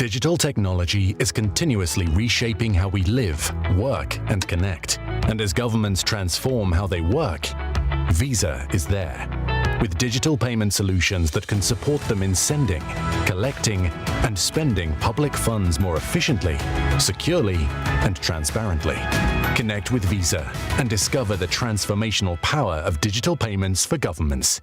Digital technology is continuously reshaping how we live, work, and connect. And as governments transform how they work, Visa is there, with digital payment solutions that can support them in sending, collecting, and spending public funds more efficiently, securely, and transparently. Connect with Visa and discover the transformational power of digital payments for governments.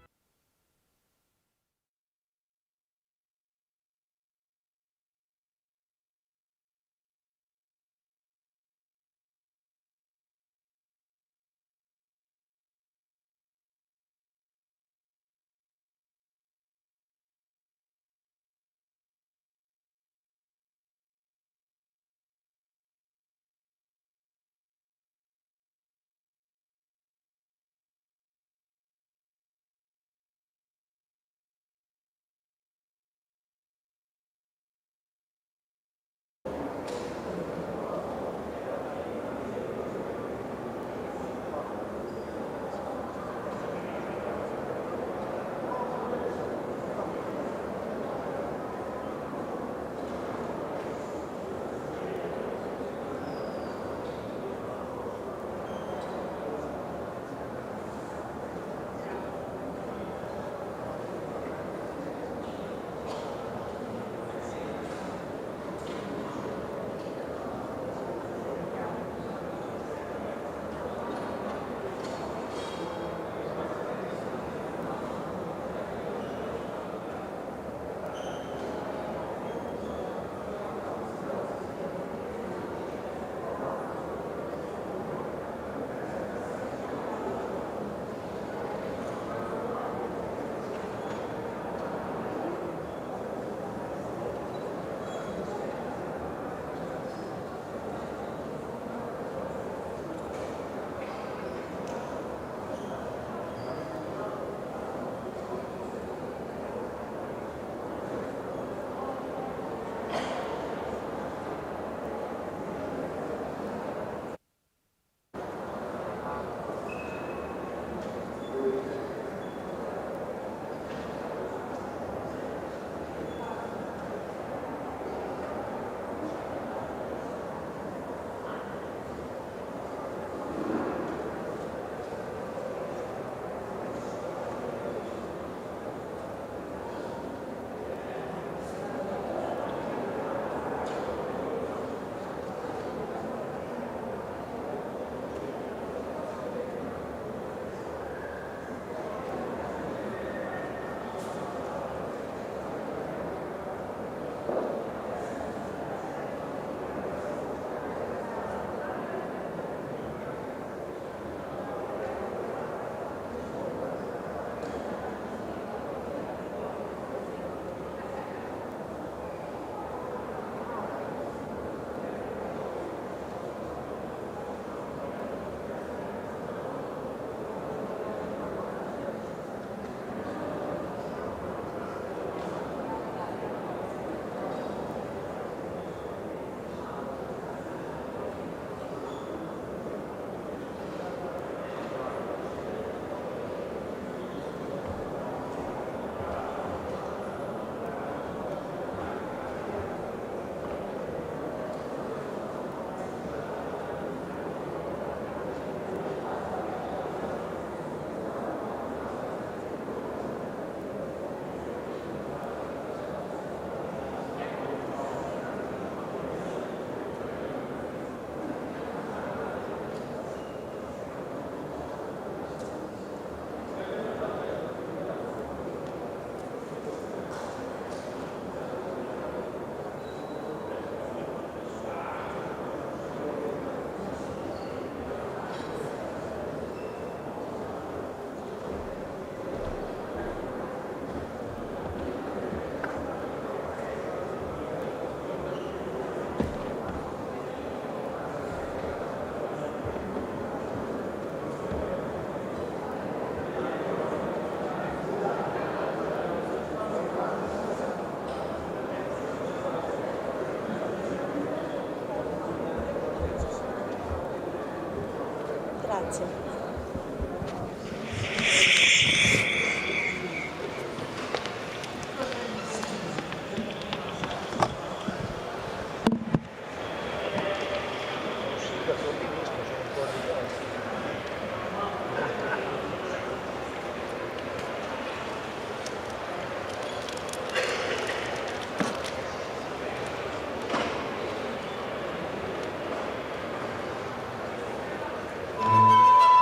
Grazie.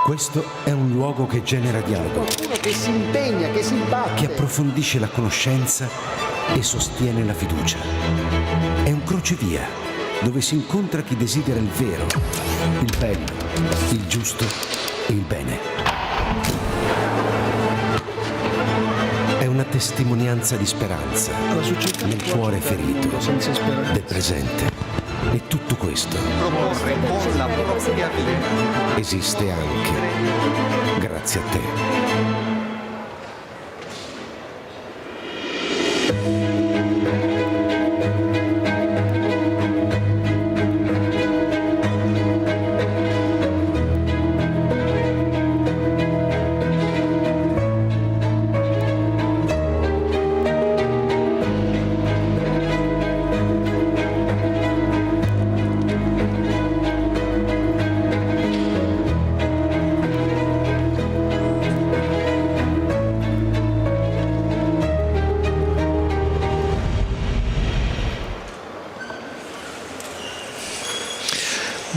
Questo è un luogo che genera dialogo, Qualcuno che si impegna, che si batte. che approfondisce la conoscenza e sostiene la fiducia. È un crocevia dove si incontra chi desidera il vero, il bello, il giusto e il bene. È una testimonianza di speranza nel cuore ferito del presente. E tutto questo Proporre con la propria vita. esiste anche grazie a te.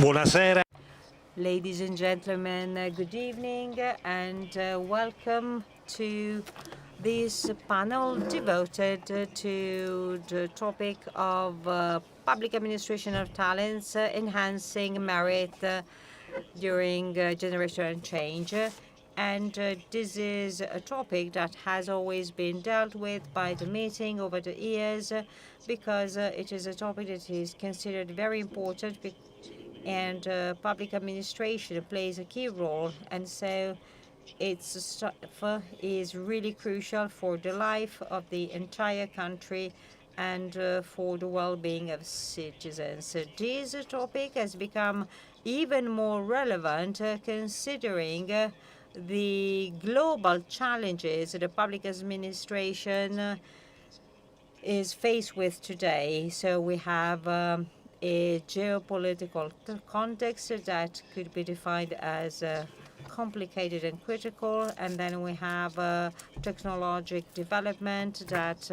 Buonasera. Ladies and gentlemen, good evening and welcome to this panel devoted to the topic of public administration of talents, enhancing merit during generational change. And this is a topic that has always been dealt with by the meeting over the years because it is a topic that is considered very important and public administration plays a key role, and so its stuff is really crucial for the life of the entire country and for the well-being of citizens. So this topic has become even more relevant considering the global challenges the public administration is faced with today. So we have a geopolitical context that could be defined as complicated and critical, and then we have technological development that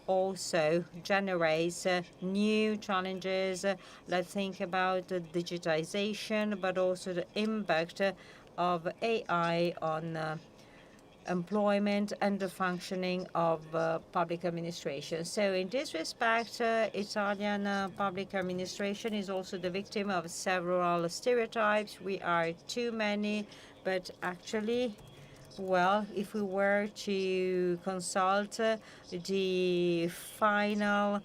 also generates new challenges. Let's think about digitization, but also the impact of AI on employment and the functioning of public administration. So in this respect, Italian public administration is also the victim of several stereotypes. We are too many, but actually, well, if we were to consult the final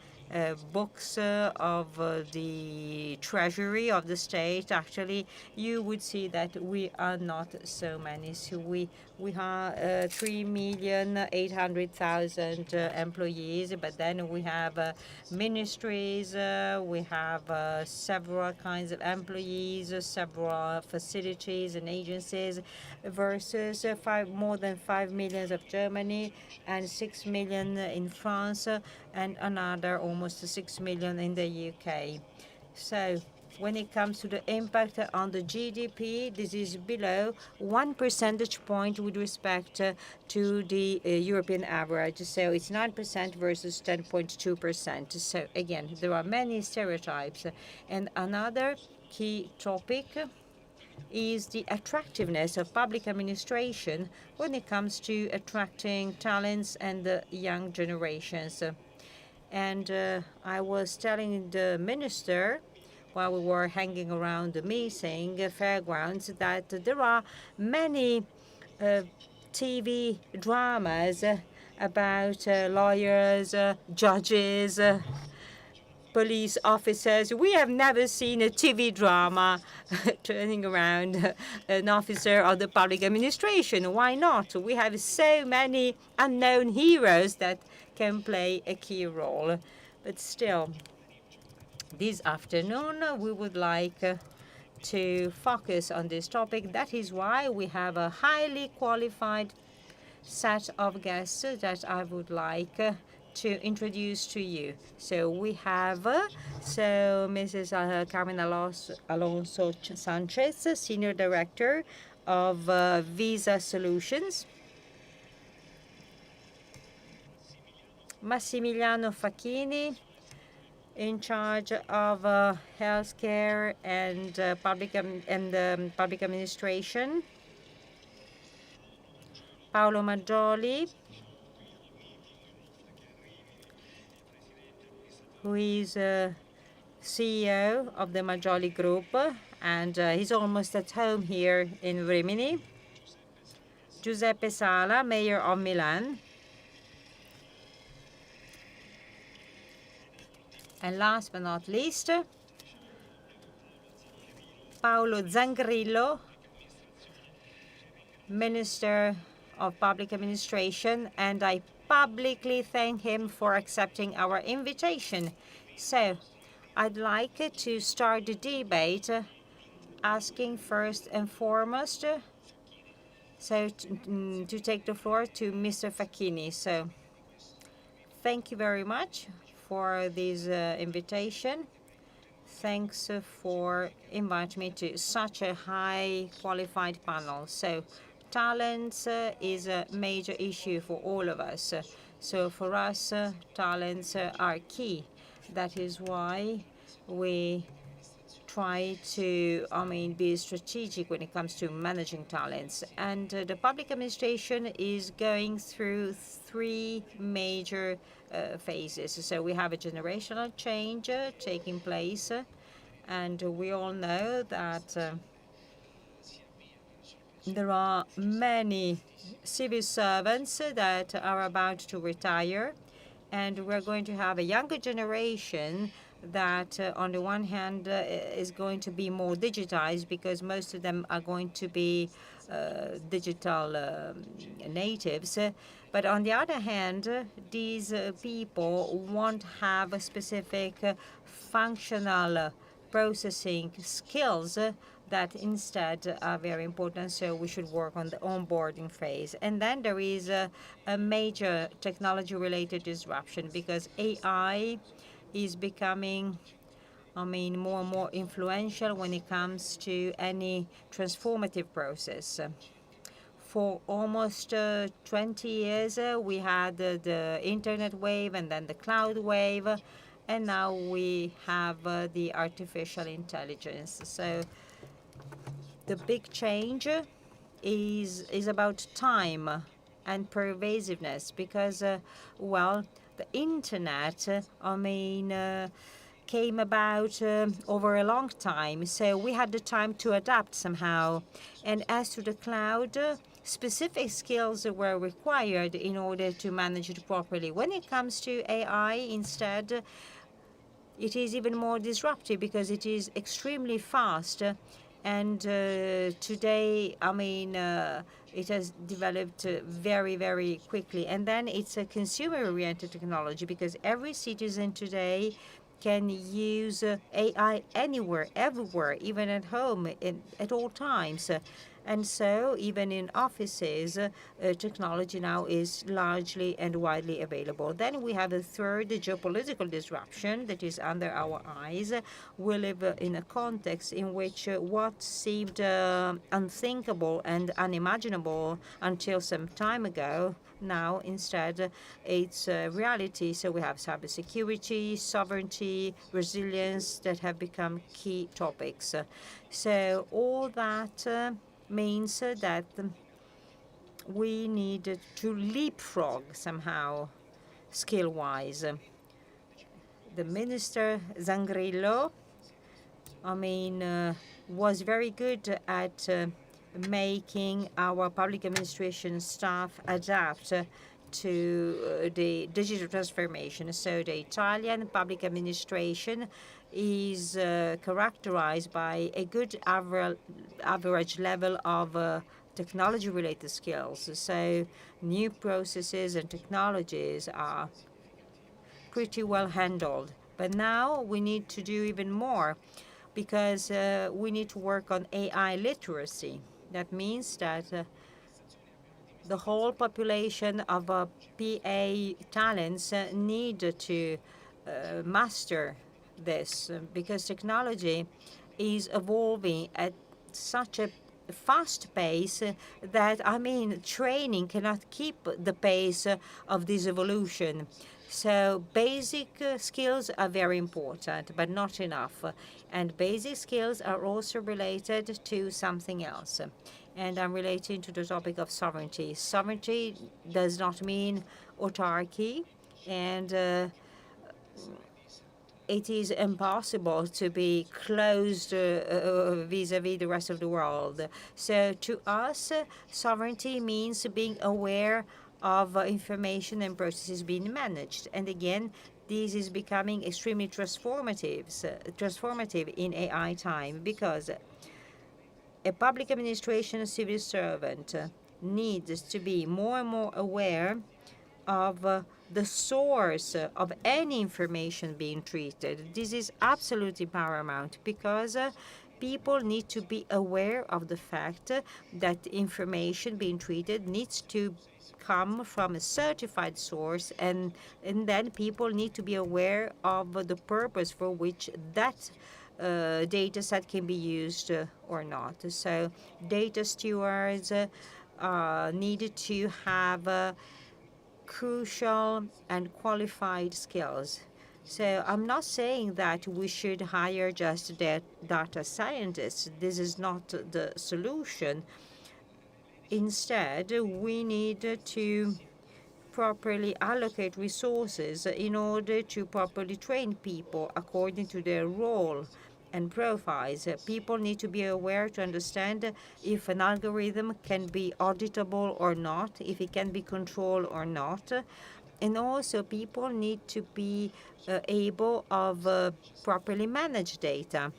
books of the treasury of the state, actually, you would see that we are not so many. So we have 3,800,000 employees, but then we have ministries, we have several kinds of employees, several facilities and agencies, versus more than 5 million of Germany and 6 million in France, and another almost 6 million in the UK. So when it comes to the impact on the GDP, this is below 1 percentage point with respect to the European average. So it's 9% versus 10.2%. So again, there are many stereotypes. And another key topic is the attractiveness of public administration when it comes to attracting talents and the young generations. And I was telling the minister while we were hanging around the meeting fairgrounds that there are many TV dramas about lawyers, judges, police officers. We have never seen a TV drama turning around an officer of the public administration. Why not? We have so many unknown heroes that can play a key role. But still, this afternoon, we would like to focus on this topic. That is why we have a highly qualified set of guests that I would like to introduce to you. So we have Mrs. Carmen Alonso Sanchez, Senior Director of Visa Solutions. Massimiliano Facchini, in charge of healthcare and public administration. Paolo Maggioli, who is CEO of the Maggioli Group, and he's almost at home here in Rimini. Giuseppe Sala, Mayor of Milan. And last but not least, Paolo Zangrillo, Minister of Public Administration, and I publicly thank him for accepting our invitation. So I'd like to start the debate asking first and foremost to take the floor to Mr. Facchini. So thank you very much for this invitation. Thanks for inviting me to such a high qualified panel. So talents is a major issue for all of us. So for us, talents are key. That is why we try to, be strategic when it comes to managing talents. And the public administration is going through three major phases. So we have a generational change taking place, and we all know that there are many civil servants that are about to retire, and we're going to have a younger generation that on the one hand is going to be more digitized because most of them are going to be digital natives. But on the other hand, these people won't have a specific functional processing skills that instead are very important, so we should work on the onboarding phase. And then there is a major technology-related disruption because AI is becoming, more and more influential when it comes to any transformative process. For almost 20 years, we had the internet wave and then the cloud wave, and now we have the artificial intelligence. So the big change is about time and pervasiveness because, the internet, came about over a long time. So we had the time to adapt somehow. And as to the cloud, specific skills were required in order to manage it properly. When it comes to AI, instead, it is even more disruptive because it is extremely fast. And today, it has developed very, very quickly. And then it's a consumer-oriented technology because every citizen today can use AI anywhere, everywhere, even at home, at all times. And so even in offices, technology now is largely and widely available. Then we have a third geopolitical disruption that is under our eyes. We live in a context in which what seemed unthinkable and unimaginable until some time ago, now instead it's reality. So we have cybersecurity, sovereignty, resilience that have become key topics. So all that means that we need to leapfrog somehow skill-wise. The minister Zangrillo, was very good at making our public administration staff adapt to the digital transformation. So the Italian public administration is characterized by a good average level of technology-related skills. So new processes and technologies are pretty well handled. But now we need to do even more because we need to work on AI literacy. That means that the whole population of PA talents need to master this because technology is evolving at such a fast pace that, training cannot keep the pace of this evolution. So basic skills are very important, but not enough. And basic skills are also related to something else. And I'm relating to the topic of sovereignty. Sovereignty does not mean autarky, and it is impossible to be closed vis-à-vis the rest of the world. So to us, sovereignty means being aware of information and processes being managed. And again, this is becoming extremely transformative in AI time, because a public administration civil servant needs to be more and more aware of the source of any information being treated. This is absolutely paramount, because people need to be aware of the fact that information being treated needs to come from a certified source, and then people need to be aware of the purpose for which that data set can be used or not. So data stewards needed to have crucial and qualified skills. So I'm not saying that we should hire just data scientists. This is not the solution. Instead, we need to properly allocate resources in order to properly train people according to their role and profiles. People need to be aware to understand if an algorithm can be auditable or not, if it can be controlled or not. And also people need to be able of properly manage data.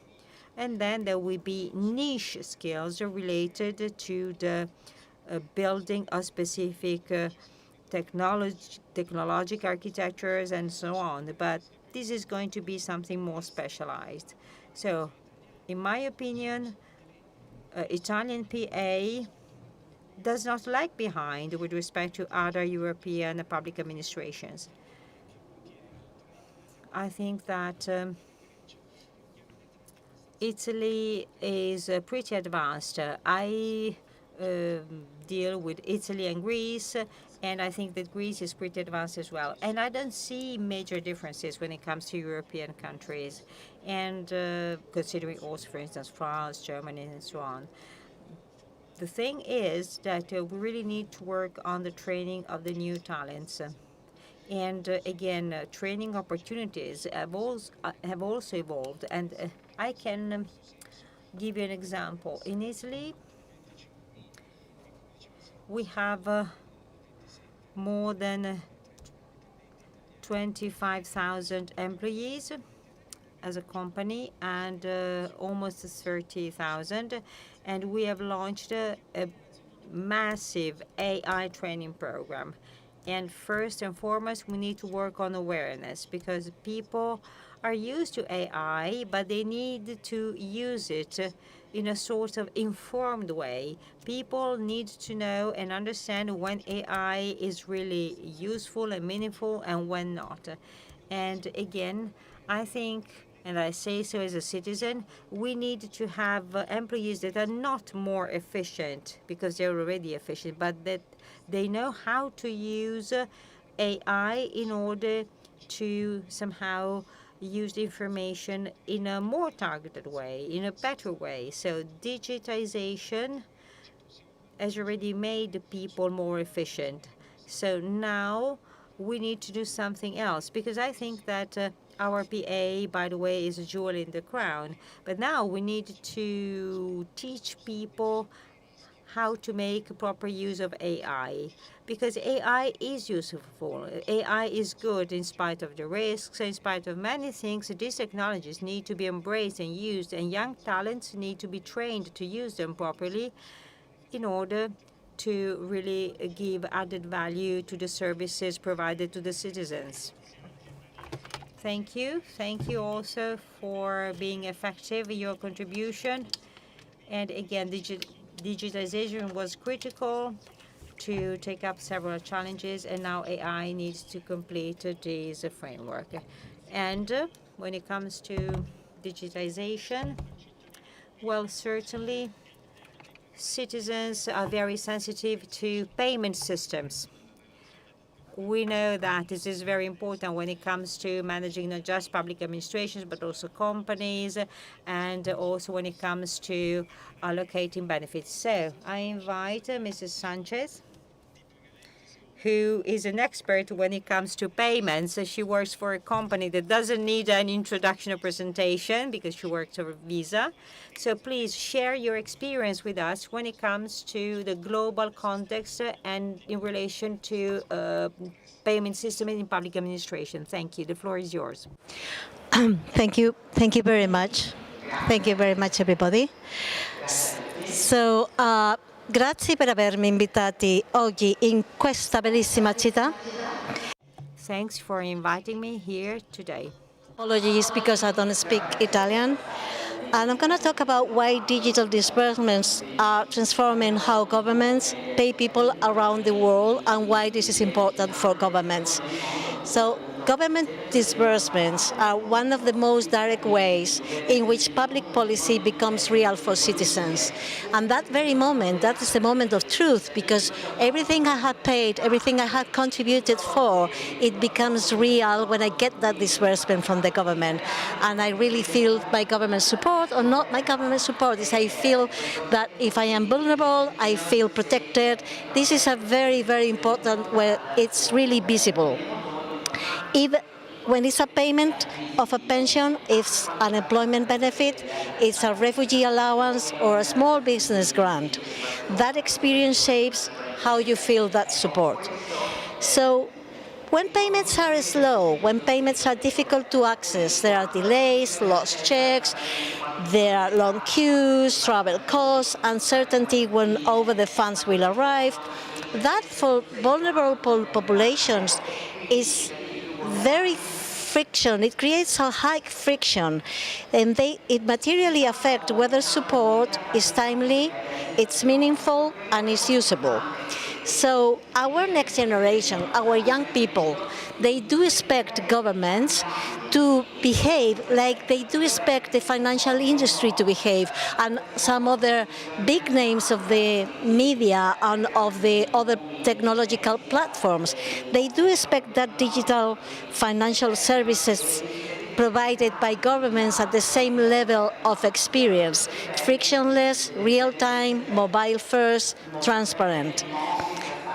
And then there will be niche skills related to the building of specific technological architectures and so on. But this is going to be something more specialized. So, in my opinion, Italian PA does not lag behind with respect to other European public administrations. I think that Italy is pretty advanced. I deal with Italy and Greece, and I think that Greece is pretty advanced as well. And I don't see major differences when it comes to European countries, and considering also, for instance, France, Germany, and so on. The thing is that we really need to work on the training of the new talents. And again, training opportunities have also evolved. And I can give you an example. In Italy, we have more than 25,000 employees as a company, and almost 30,000. And we have launched a massive AI training program. And first and foremost, we need to work on awareness, because people are used to AI, but they need to use it in a sort of informed way. People need to know and understand when AI is really useful and meaningful and when not. And again, I think, and I say so as a citizen, we need to have employees that are not more efficient because they're already efficient, but that they know how to use AI in order to somehow use the information in a more targeted way, in a better way. So digitization has already made people more efficient. So now we need to do something else, because I think that our PA, by the way, is a jewel in the crown. But now we need to teach people how to make proper use of AI, because AI is useful. AI is good in spite of the risks, in spite of many things. These technologies need to be embraced and used, and young talents need to be trained to use them properly in order to really give added value to the services provided to the citizens. Thank you. Thank you also for being effective in your contribution. And again, digitization was critical to take up several challenges, and now AI needs to complete this framework. And when it comes to digitization, well, certainly citizens are very sensitive to payment systems. we know that this is very important when it comes to managing not just public administrations, but also companies, and also when it comes to allocating benefits. So I invite Mrs. Sanchez, who is an expert when it comes to payments. She works for a company that doesn't need an introduction or presentation because she works for Visa. So please share your experience with us when it comes to the global context and in relation to payment system in public administration. Thank you. The floor is yours. Thank you. Thank you very much. Thank you very much, everybody. So, grazie per avermi invitati oggi in questa bellissima città. Thanks for inviting me here today. Apologies because I don't speak Italian. And I'm going to talk about why digital disbursements are transforming how governments pay people around the world and why this is important for governments. So, government disbursements are one of the most direct ways in which public policy becomes real for citizens. And that very moment, that is the moment of truth, because everything I had paid, everything I had contributed for, it becomes real when I get that disbursement from the government. And I really feel my government support, or not my government support, is I feel that if I am vulnerable, I feel protected. This is a very, very important where it's really visible. Even when it's a payment of a pension, it's an employment benefit, it's a refugee allowance or a small business grant. That experience shapes how you feel that support. So when payments are slow, when payments are difficult to access, there are delays, lost checks, there are long queues, travel costs, uncertainty when over the funds will arrive. That for vulnerable populations is very friction. It creates a high friction, and it materially affects whether support is timely, it's meaningful, and is usable. So our next generation, our young people, they do expect governments to behave like they do expect the financial industry to behave, and some other big names of the media and of the other technological platforms. They do expect that digital financial services provided by governments at the same level of experience, frictionless, real-time, mobile-first, transparent.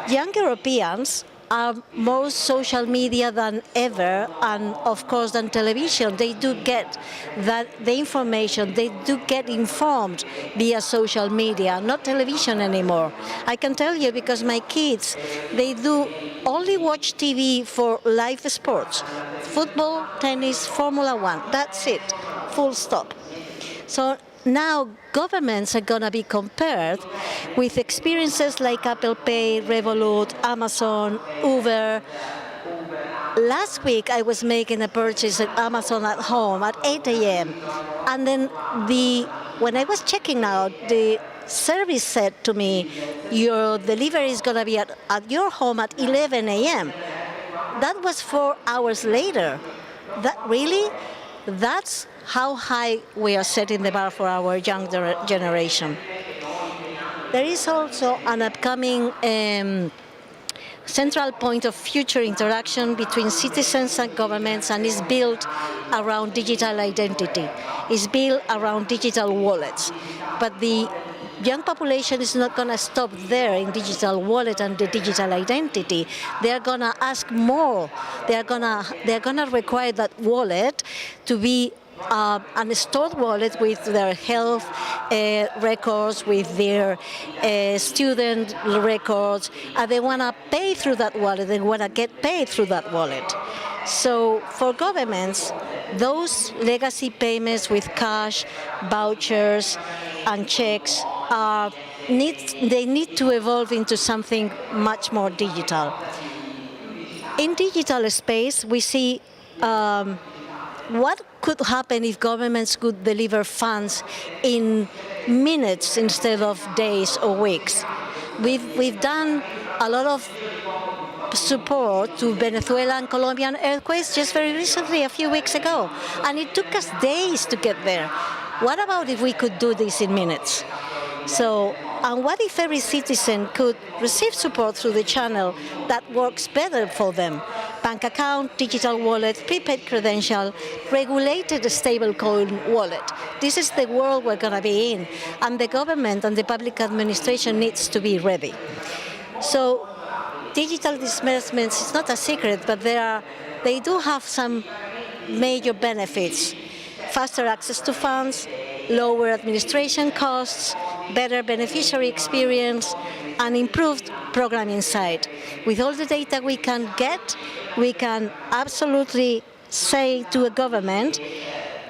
Young Europeans are more social media than ever, and of course than television. They do get the information, they do get informed via social media, not television anymore. I can tell you because my kids, they do only watch TV for live sports, football, tennis, Formula One, that's it, full stop. So now governments are going to be compared with experiences like Apple Pay, Revolut, Amazon, Uber. Last week I was making a purchase at Amazon at home at 8 a.m. and then when I was checking out, the service said to me, your delivery is going to be at your home at 11 a.m. That was 4 hours later. That's how high we are setting the bar for our younger generation. There is also an upcoming central point of future interaction between citizens and governments, and is built around digital identity. It's built around digital wallets. But the young population is not going to stop there in digital wallet and the digital identity. They're going to ask more. They're going to require that wallet to be a stored wallet with their health records, with their student records, and they want to pay through that wallet, they want to get paid through that wallet. So for governments, those legacy payments with cash, vouchers, and checks they need to evolve into something much more digital. In digital space, we see what could happen if governments could deliver funds in minutes instead of days or weeks. We've done a lot of support to Venezuela and Colombian earthquakes just very recently, a few weeks ago, and it took us days to get there. What about if we could do this in minutes? So And what if every citizen could receive support through the channel that works better for them? Bank account, digital wallet, prepaid credential, regulated stablecoin wallet. This is the world we're going to be in, and the government and the public administration needs to be ready. So digital disbursements is not a secret, but they do have some major benefits. Faster access to funds, lower administration costs, better beneficiary experience, and improved program insight. With all the data we can get, we can absolutely say to a government,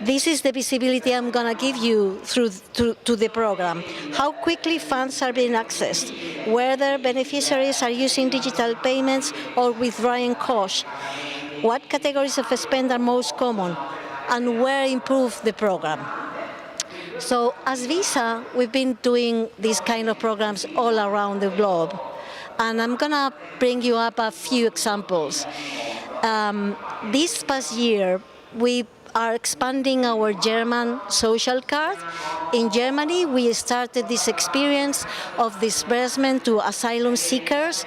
this is the visibility I'm going to give you to the program. How quickly funds are being accessed, whether beneficiaries are using digital payments or withdrawing cash, what categories of spend are most common, and where improve the program. So as Visa, we've been doing these kind of programs all around the globe. And I'm going to bring you up a few examples. This past year, we are expanding our German social card. In Germany, we started this experience of disbursement to asylum seekers,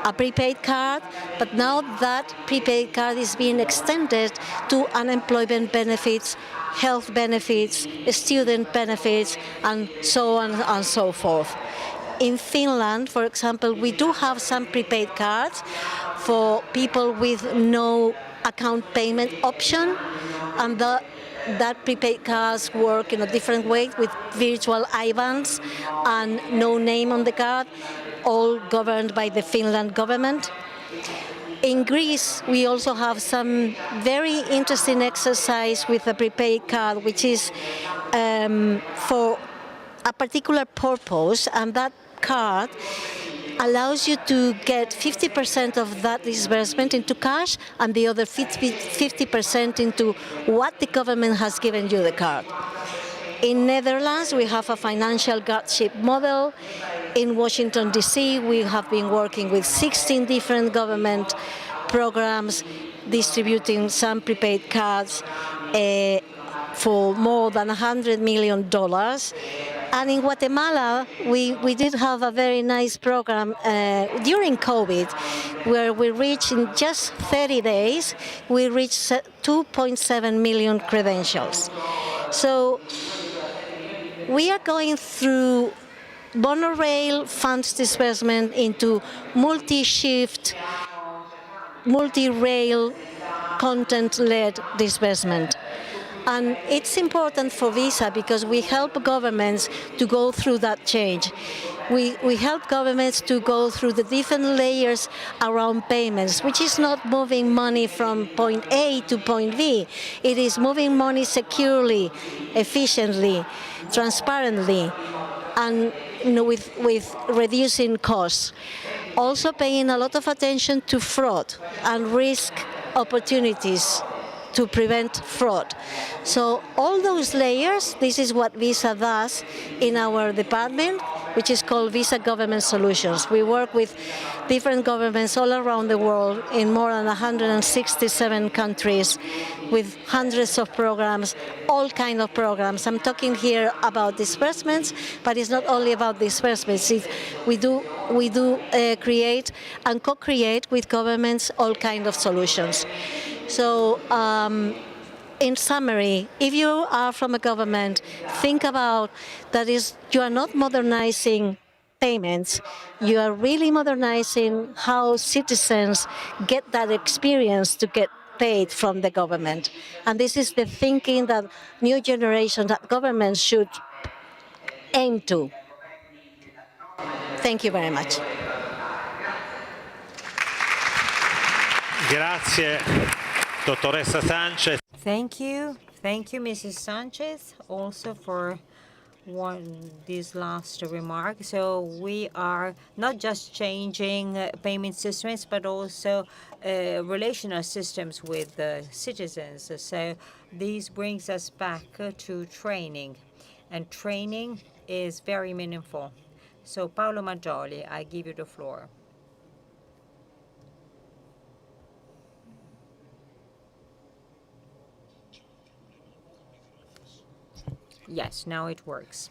a prepaid card, but now that prepaid card is being extended to unemployment benefits, health benefits, student benefits, and so on and so forth. In Finland, for example, we do have some prepaid cards for people with no account payment option, and that prepaid cards work in a different way with virtual IBANs and no name on the card, all governed by the Finland government. In Greece, we also have some very interesting exercise with a prepaid card, which is for a particular purpose, and that card allows you to get 50% of that disbursement into cash and the other 50% into what the government has given you the card. In Netherlands, we have a financial guardianship model. In Washington, D.C., we have been working with 16 different government programs, distributing some prepaid cards for more than $100 million. And in Guatemala, we did have a very nice program during COVID, where we reached, in just 30 days, we reached 2.7 million credentials. So we are going through monorail funds disbursement into multi-shift, multi-rail content-led disbursement. And it's important for Visa because we help governments to go through that change. We help governments to go through the different layers around payments, which is not moving money from point A to point B. It is moving money securely, efficiently, transparently, and with reducing costs. Also paying a lot of attention to fraud and risk opportunities to prevent fraud. So all those layers, this is what Visa does in our department, which is called Visa Government Solutions. We work with different governments all around the world in more than 167 countries with hundreds of programs, all kinds of programs. I'm talking here about disbursements, but it's not only about disbursements. We do create and co-create with governments all kinds of solutions. So in summary, if you are from a government, think about that you are not modernizing payments, you are really modernizing how citizens get that experience to get paid from the government. And this is the thinking that new generation, that governments should aim to. Thank you very much. Grazie, Dottoressa Sanchez. Thank you, Mrs. Sanchez, also for this last remark. So we are not just changing payment systems, but also relational systems with citizens. So this brings us back to training, and training is very meaningful. So Paolo Maggioli, I give you the floor. Yes, now it works.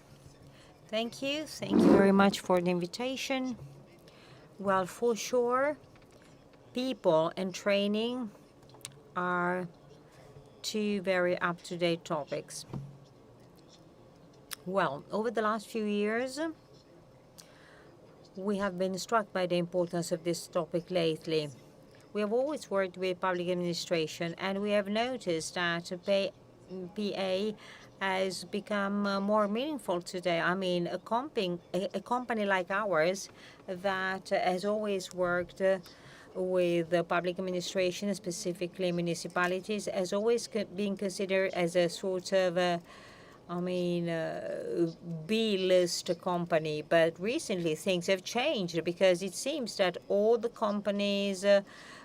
Thank you. Thank you very much for the invitation. Well, for sure, people and training are two very up-to-date topics. Well, over the last few years, we have been struck by the importance of this topic lately. We have always worked with public administration, and we have noticed that PA has become more meaningful today. I mean, a company like ours that has always worked with the public administration, specifically municipalities, has always been considered as a sort of B-list company. But recently things have changed because it seems that all the companies,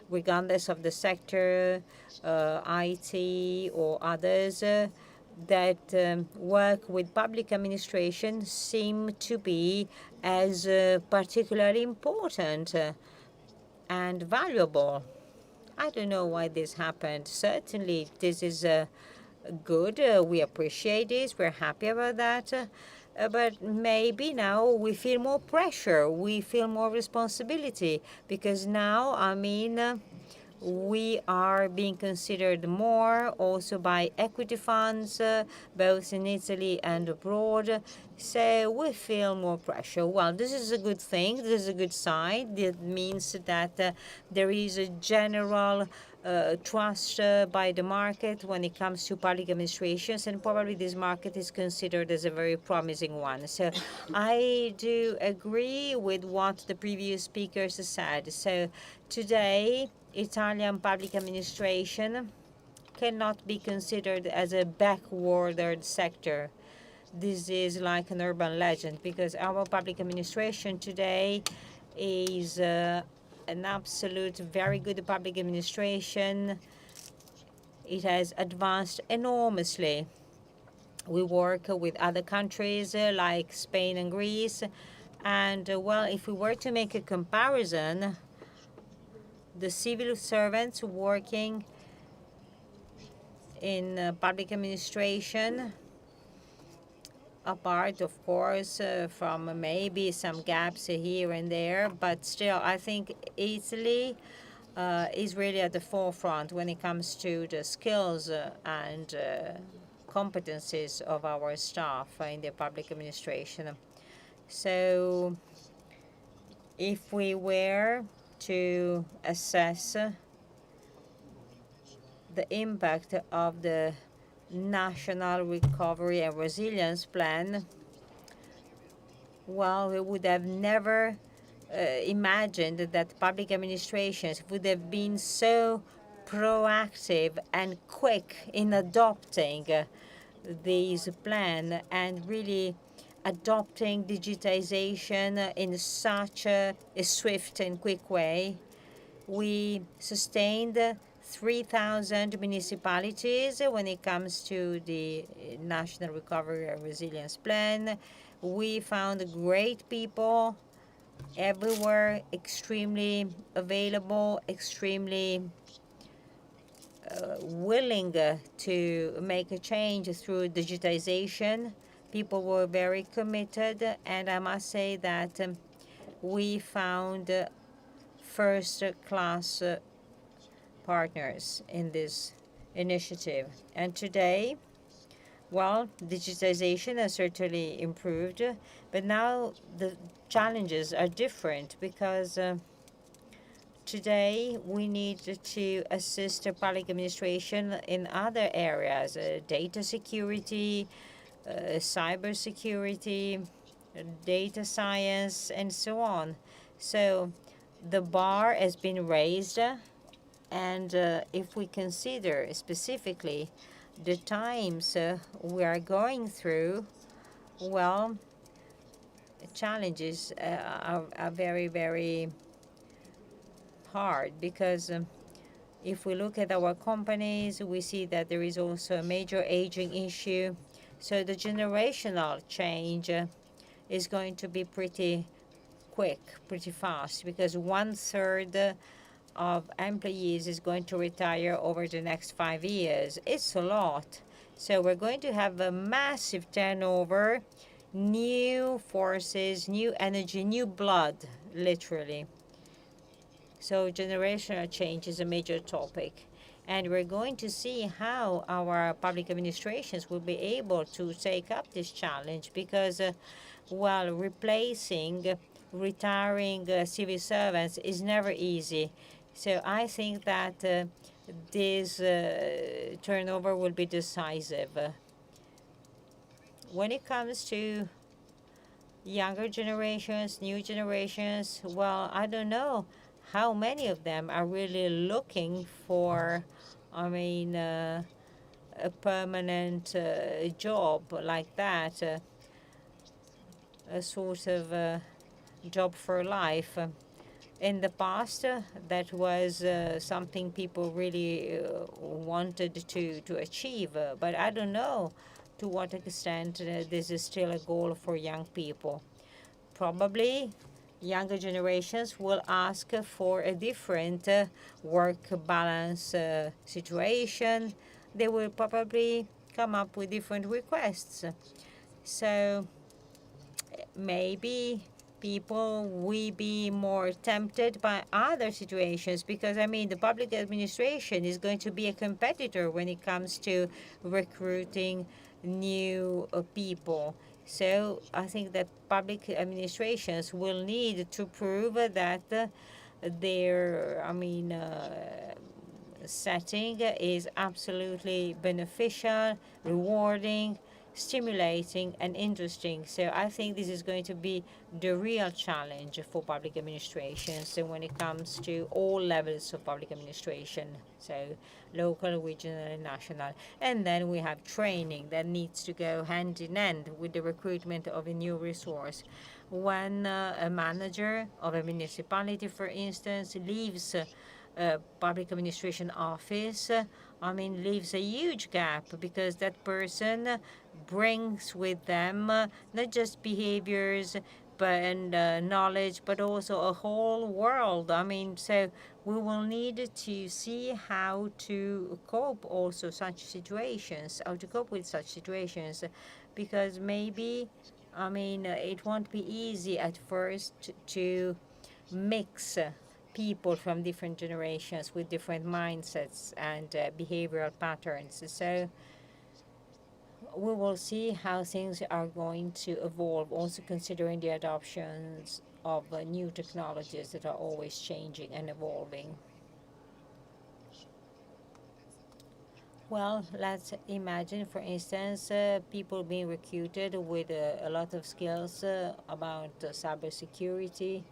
regardless of the sector, IT or others, that work with public administration seem to be as particularly important and valuable. I don't know why this happened. Certainly this is good. We appreciate this. We're happy about that. But maybe now we feel more pressure. We feel more responsibility because now, we are being considered more also by equity funds, both in Italy and abroad. So we feel more pressure. Well, this is a good thing. This is a good sign. It means that there is a general trust by the market when it comes to public administrations, and probably this market is considered as a very promising one. So I do agree with what the previous speakers said. So today, Italian public administration cannot be considered as a backward sector. This is like an urban legend because our public administration today is an absolute very good public administration. It has advanced enormously. We work with other countries like Spain and Greece. And well, if we were to make a comparison, the civil servants working in public administration, apart, of course, from maybe some gaps here and there, but still, I think Italy is really at the forefront when it comes to the skills and competencies of our staff in the public administration. So if we were to assess the impact of the National Recovery and Resilience Plan, well, we would have never imagined that public administrations would have been so proactive and quick in adopting this plan and really adopting digitization in such a swift and quick way. We sustained 3,000 municipalities when it comes to the National Recovery and Resilience Plan. We found great people everywhere, extremely available, extremely willing to make a change through digitization. People were very committed, and I must say that we found first-class partners in this initiative. And today, well, digitization has certainly improved, but now the challenges are different because today we need to assist the public administration in other areas, data security, cybersecurity, data science, and so on. So the bar has been raised, and if we consider specifically the times we are going through, well, challenges are very, very hard because if we look at our companies, we see that there is also a major aging issue. So the generational change is going to be pretty quick, pretty fast, because 1/3 of employees is going to retire over the next 5 years. It's a lot. So we're going to have a massive turnover new forces, new energy, new blood, literally. So generational change is a major topic. And we're going to see how our public administrations will be able to take up this challenge because, while replacing retiring civil servants is never easy. So I think that this turnover will be decisive. When it comes to younger generations, new generations, well, I don't know how many of them are really looking for, a permanent job like that, a sort of job for life. In the past, that was something people really wanted to achieve, but I don't know to what extent this is still a goal for young people. Probably younger generations will ask for a different work balance situation. They will probably come up with different requests. So maybe people will be more tempted by other situations because, the public administration is going to be a competitor when it comes to recruiting new people. So I think that public administrations will need to prove that their, setting is absolutely beneficial, rewarding, stimulating, and interesting. So I think this is going to be the real challenge for public administration. So when it comes to all levels of public administration, so local, regional, and national. And then we have training that needs to go hand in hand with the recruitment of a new resource. When a manager of a municipality, for instance, leaves public administration office, leaves a huge gap because that person brings with them not just behaviors and knowledge, but also a whole world. So we will need to see how to cope also such situations, how to cope with such situations, because maybe, it won't be easy at first to mix people from different generations with different mindsets and behavioral patterns. So we will see how things are going to evolve, also considering the adoptions of new technologies that are always changing and evolving. Well, let's imagine, for instance, people being recruited with a lot of skills about cybersecurity.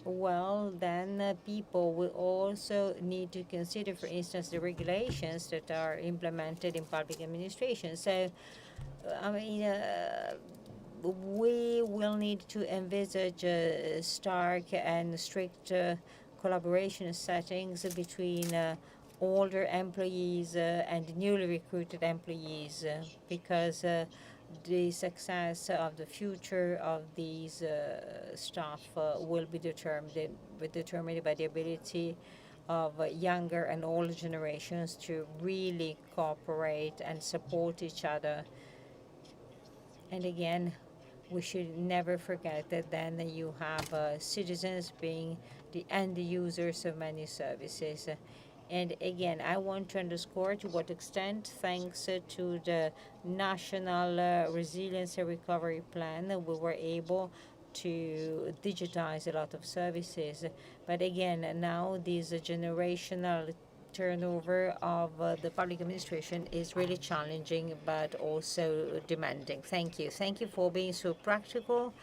Well, then people will also need to consider, for instance, the regulations that are implemented in public administration. So, we will need to envisage stark and strict collaboration settings between older employees and newly recruited employees because the success of the future of these staff will be determined by the ability of younger and older generations to really cooperate and support each other. And again, we should never forget that then you have citizens being the end users of many services. And again, I want to underscore to what extent, thanks to the National Resilience and Recovery Plan, we were able to digitize a lot of services. But again, now this generational turnover of the public administration is really challenging, but also demanding. Thank you. Thank you for being so practical.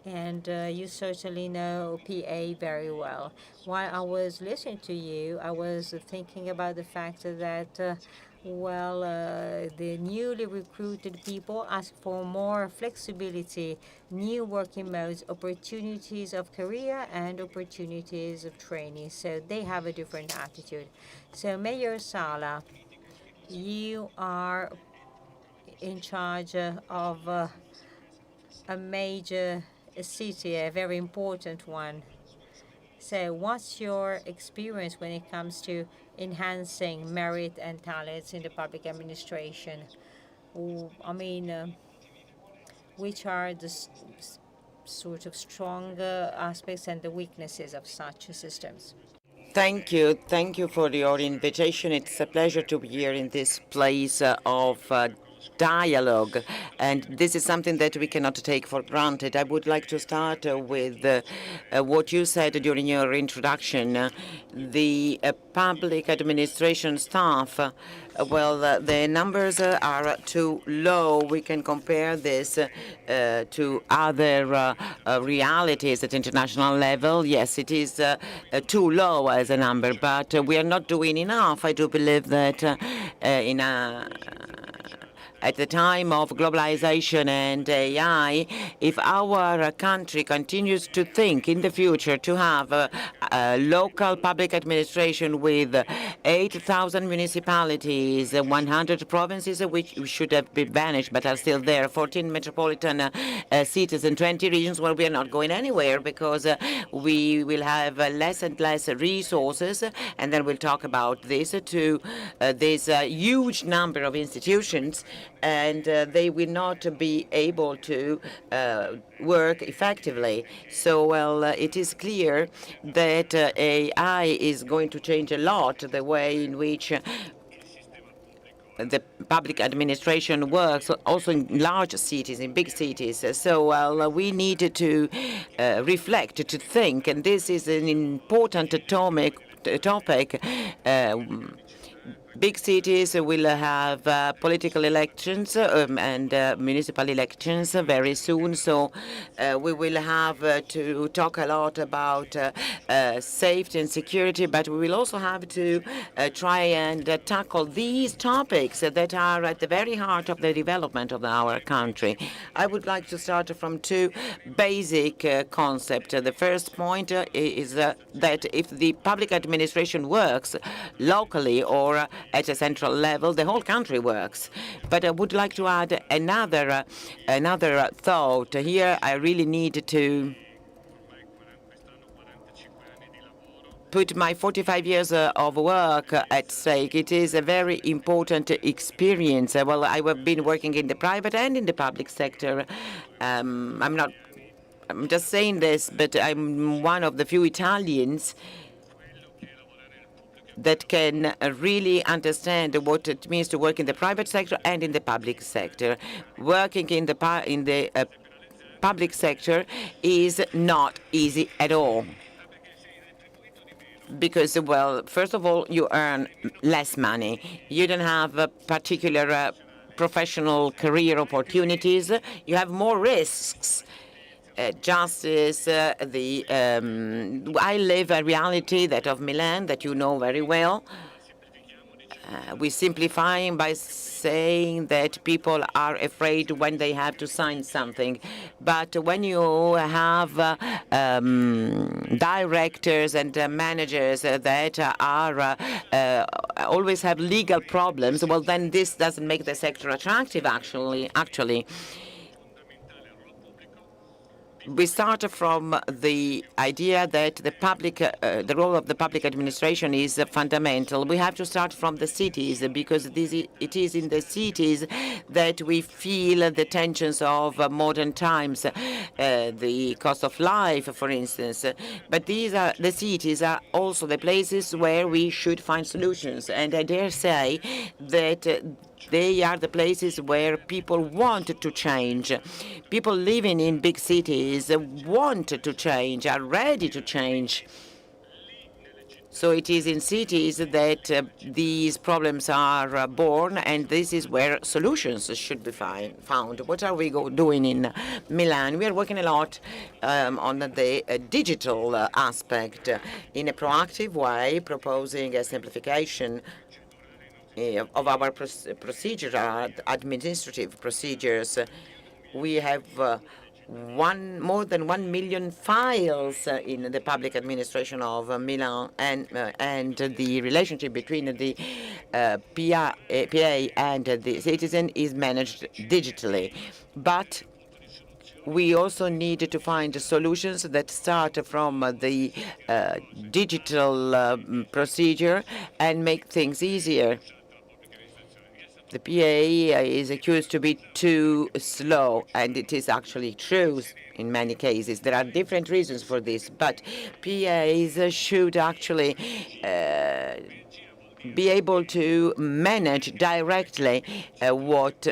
And you certainly know PA very well. While I was listening to you, I was thinking about the fact that, the newly recruited people ask for more flexibility, new working modes, opportunities of career, and opportunities of training. So they have a different attitude. So Mayor Sala, you are in charge of a major city, a very important one. So what's your experience when it comes to enhancing merit and talents in the public administration? which are the sort of strong aspects and the weaknesses of such systems. Thank you. Thank you for your invitation. It's a pleasure to be here in this place of dialogue, and this is something that we cannot take for granted. I would like to start with what you said during your introduction. The public administration staff, the numbers are too low. We can compare this to other realities at international level. Yes, it is too low as a number, but we are not doing enough. I do believe that at the time of globalization and AI, if our country continues to think in the future to have a local public administration with 8,000 municipalities, 100 provinces, which should have been vanished but are still there, 14 metropolitan cities and 20 regions, well, we are not going anywhere because we will have less and less resources, and then we'll talk about this, to this huge number of institutions, and they will not be able to work effectively. So, well, it is clear that AI is going to change a lot the way in which the public administration works, also in large cities, in big cities. So, well, we need to reflect, to think, and this is an important topic. Big cities will have political elections and municipal elections very soon, so we will have to talk a lot about safety and security, but we will also have to try and tackle these topics that are at the very heart of the development of our country. I would like to start from two basic concepts. The first point is that if the public administration works locally or at a central level, the whole country works. But I would like to add another thought. Here I really need to put my 45 years of work at stake. It is a very important experience. Well, I have been working in the private and in the public sector. I'm just saying this, but I'm one of the few Italians that can really understand what it means to work in the private sector and in the public sector. Working in the public sector is not easy at all. Because, well, first of all, you earn less money. You don't have particular professional career opportunities. You have more risks. Justice, I live a reality, that of Milan, that you know very well. We simplify by saying that people are afraid when they have to sign something. But when you have directors and managers that are always have legal problems, well, then this doesn't make the sector attractive, actually. We start from the idea that the role of the public administration is fundamental. We have to start from the cities, because it is in the cities that we feel the tensions of modern times, the cost of life, for instance. But the cities are also the places where we should find solutions. And I dare say that they are the places where people want to change. People living in big cities want to change, are ready to change. So it is in cities that these problems are born, and this is where solutions should be found. What are we doing in Milan? We are working a lot on the digital aspect in a proactive way, proposing a simplification of our administrative procedures. We have more than 1 million files in the public administration of Milan, and the relationship between the PA and the citizen is managed digitally. But we also need to find solutions that start from the digital procedure and make things easier. the PA is accused to be too slow, and it is actually true in many cases. There are different reasons for this, but PAs should actually be able to manage directly what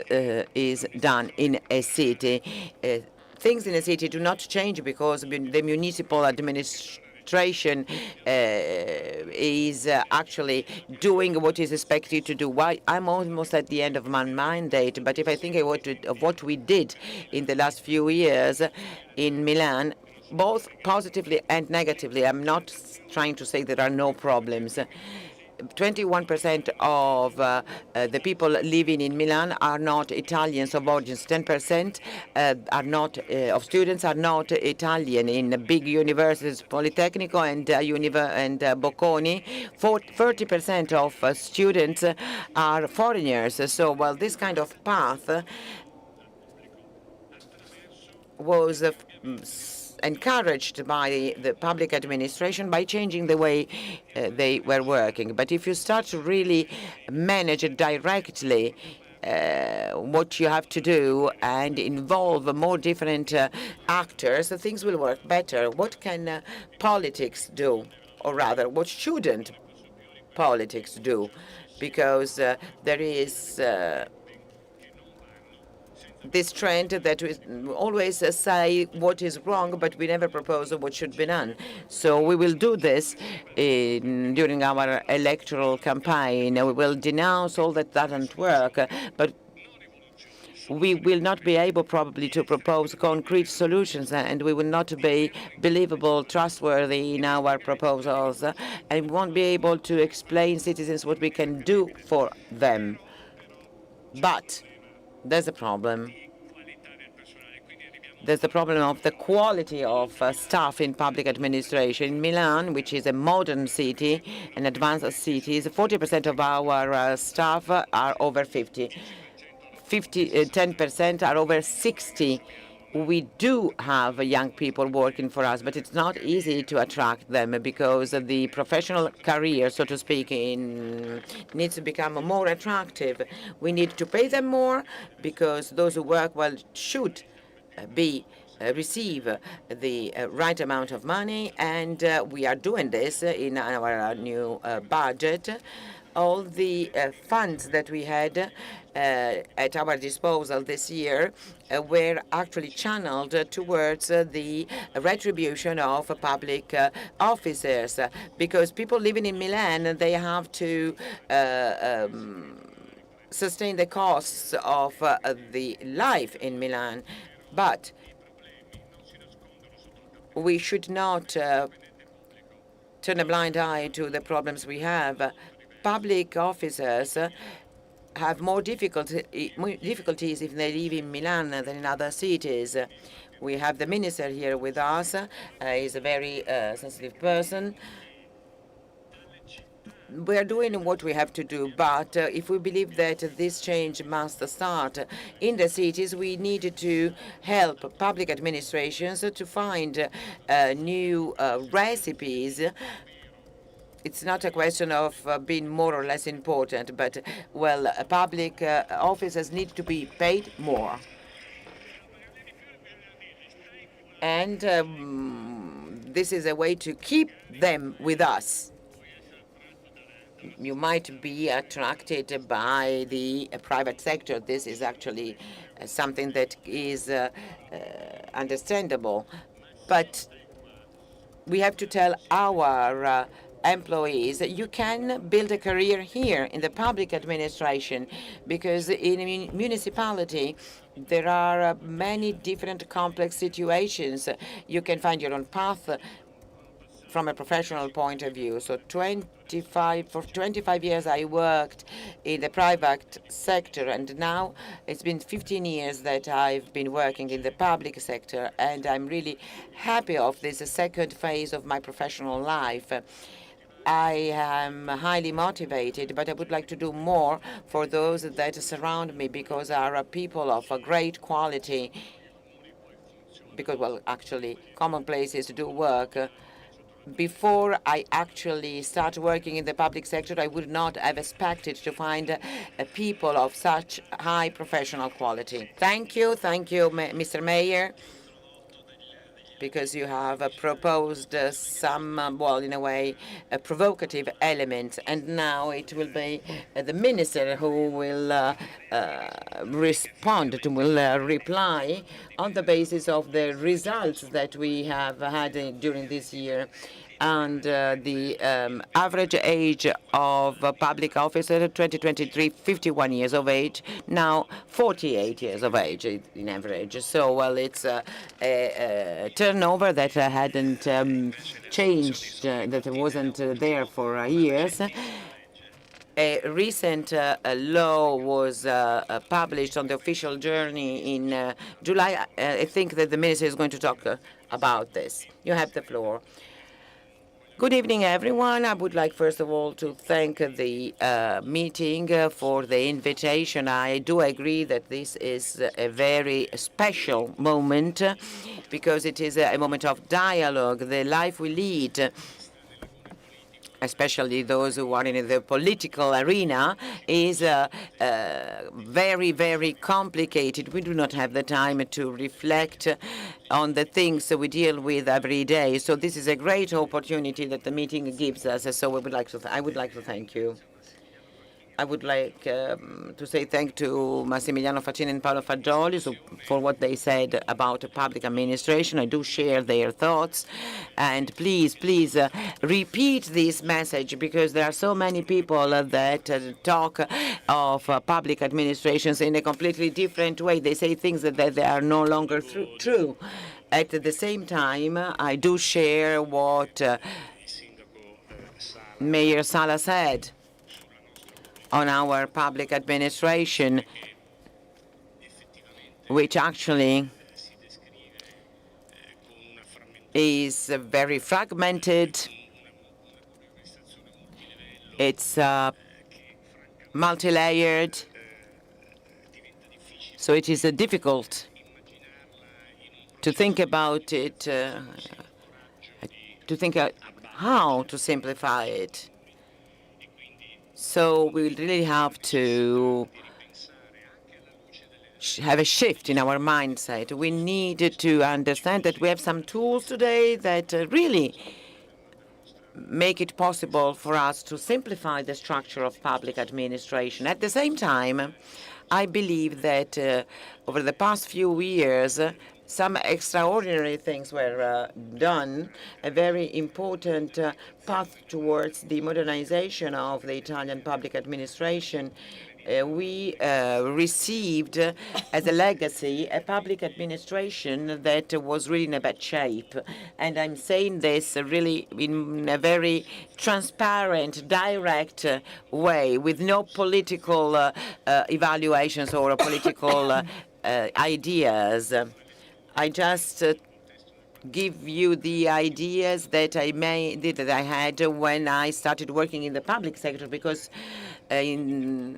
is done in a city. Things in a city do not change because the municipal administration is actually doing what is expected to do. I'm almost at the end of my mandate, but if I think of what we did in the last few years in Milan, both positively and negatively, I'm not trying to say there are no problems. 21% of the people living in Milan are not Italians of origins. 10% are not of students are not Italian in big universities, Politecnico and Bocconi. 30% of students are foreigners. So, well, this kind of path was encouraged by the public administration by changing the way they were working. But if you start to really manage it directly, what you have to do and involve more different actors, things will work better. What can politics do? Or rather, what shouldn't politics do? Because there is this trend that we always say what is wrong, but we never propose what should be done. So we will do this during our electoral campaign. We will denounce all that doesn't work, but we will not be able probably to propose concrete solutions, and we will not be believable, trustworthy in our proposals, and we won't be able to explain citizens what we can do for them. But there's a problem. There's the problem of the quality of staff in public administration. In Milan, which is a modern city, an advanced city, 40% of our staff are over 50. 10% are over 60. We do have young people working for us, but it's not easy to attract them because the professional career, so to speak, needs to become more attractive. We need to pay them more because those who work well should receive the right amount of money, and we are doing this in our new budget. All the funds that we had at our disposal this year were actually channeled towards the retribution of public officers, because people living in Milan, they have to sustain the costs of the life in Milan. But we should not turn a blind eye to the problems we have. Public officers have more difficulties if they live in Milan than in other cities. We have the minister here with us. He's a very sensitive person. We are doing what we have to do, but if we believe that this change must start in the cities, we need to help public administrations to find new recipes. It's not a question of being more or less important, but, well, public officers need to be paid more. And this is a way to keep them with us. You might be attracted by the private sector. This is actually something that is understandable. But we have to tell our employees that you can build a career here in the public administration, because in a municipality there are many different complex situations. You can find your own path from a professional point of view. So for 25 years I worked in the private sector, and now it's been 15 years that I've been working in the public sector, and I'm really happy of this second phase of my professional life. I am highly motivated, but I would like to do more for those that surround me, because are people of a great quality, because, well, actually, common places do work. before I actually start working in the public sector, I would not have expected to find people of such high professional quality. Thank you, Mr. Mayor, because you have proposed some, well, in a way, provocative elements. And now it will be the minister who will respond, will reply on the basis of the results that we have had during this year. And the average age of public officer, 2023, 51 years of age, now 48 years of age in average. So, well, it's a turnover that hadn't changed, that wasn't there for years. A recent law was published on the official journey in July. I think that the minister is going to talk about this. You have the floor. Good evening, everyone. I would like, first of all, to thank the meeting for the invitation. I do agree that this is a very special moment because it is a moment of dialogue. The life we lead, especially those who are in the political arena, is very, very complicated. We do not have the time to reflect on the things we deal with every day. So this is a great opportunity that the meeting gives us. So I would like to thank you. I would like to say thank to Massimiliano, Facchini, and Paolo Maggioli for what they said about public administration. I do share their thoughts. And please repeat this message, because there are so many people that talk of public administrations in a completely different way. They say things that they are no longer true. At the same time, I do share what Mayor Sala said on our public administration, which actually is very fragmented. It's multi-layered, so it is difficult to think about it, to think how to simplify it. So we really have to have a shift in our mindset. We need to understand that we have some tools today that really make it possible for us to simplify the structure of public administration. At the same time, I believe that over the past few years, some extraordinary things were done, a very important path towards the modernization of the Italian public administration. We received as a legacy a public administration that was really in a bad shape. And I'm saying this really in a very transparent, direct way, with no political evaluations or political ideas. I just give you the ideas that I had when I started working in the public sector, because I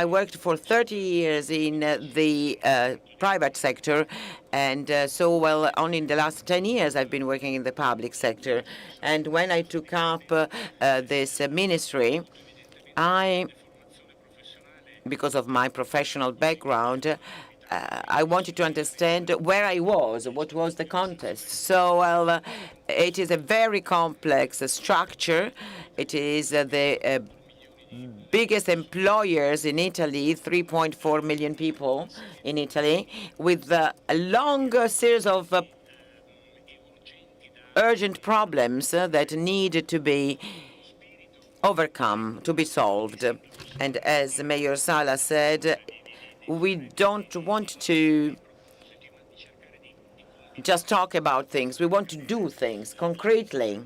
worked for 30 years in the private sector, and so, well, only in the last 10 years I've been working in the public sector. And when I took up this ministry, because of my professional background, I wanted to understand where I was, what was the context. So, well, it is a very complex structure. It is the biggest employers in Italy, 3.4 million people in Italy, with a long series of urgent problems that need to be overcome, to be solved. And as Mayor Sala said, we don't want to just talk about things. We want to do things concretely.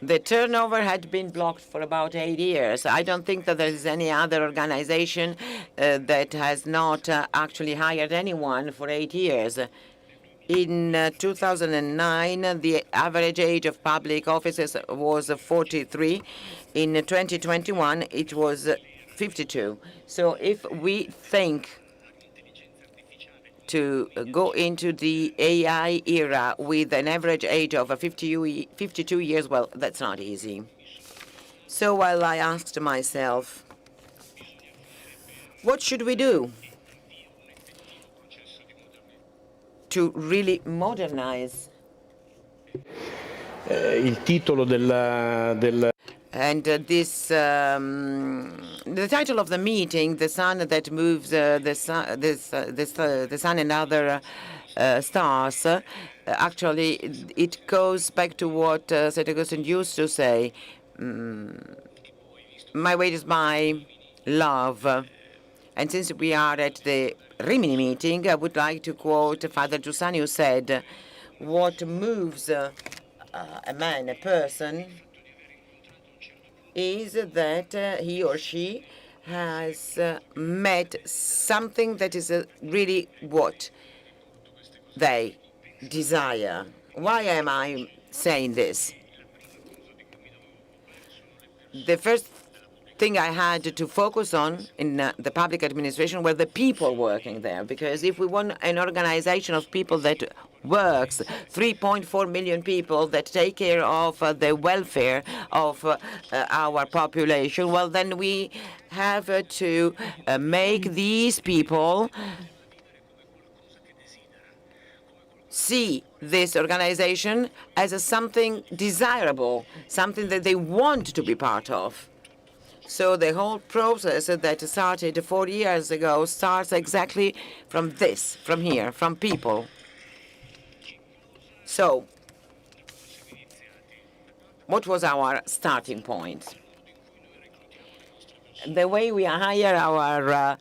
The turnover had been blocked for about 8 years. I don't think that there is any other organization that has not actually hired anyone for 8 years. In 2009, the average age of public officers was 43. In 2021, it was 52. So if we think to go into the AI era with an average age of 52 years, well, that's not easy. So while I asked myself, what should we do to really modernize? Il titolo And the title of the meeting, "The Sun That Moves the Sun and Other Stars," actually it goes back to what St. Augustine used to say, "My weight is my love." And since we are at the Rimini meeting, I would like to quote Father Giussani, who said, "What moves a man, a person, is that he or she has met something that is really what they desire." Why am I saying this? The first thing I had to focus on in the public administration were the people working there, because if we want an organization of people that works, 3.4 million people that take care of the welfare of our population, well, then we have to make these people see this organization as something desirable, something that they want to be part of. So the whole process that started 4 years ago starts exactly from this, from here, from people. So what was our starting point? The way we hire our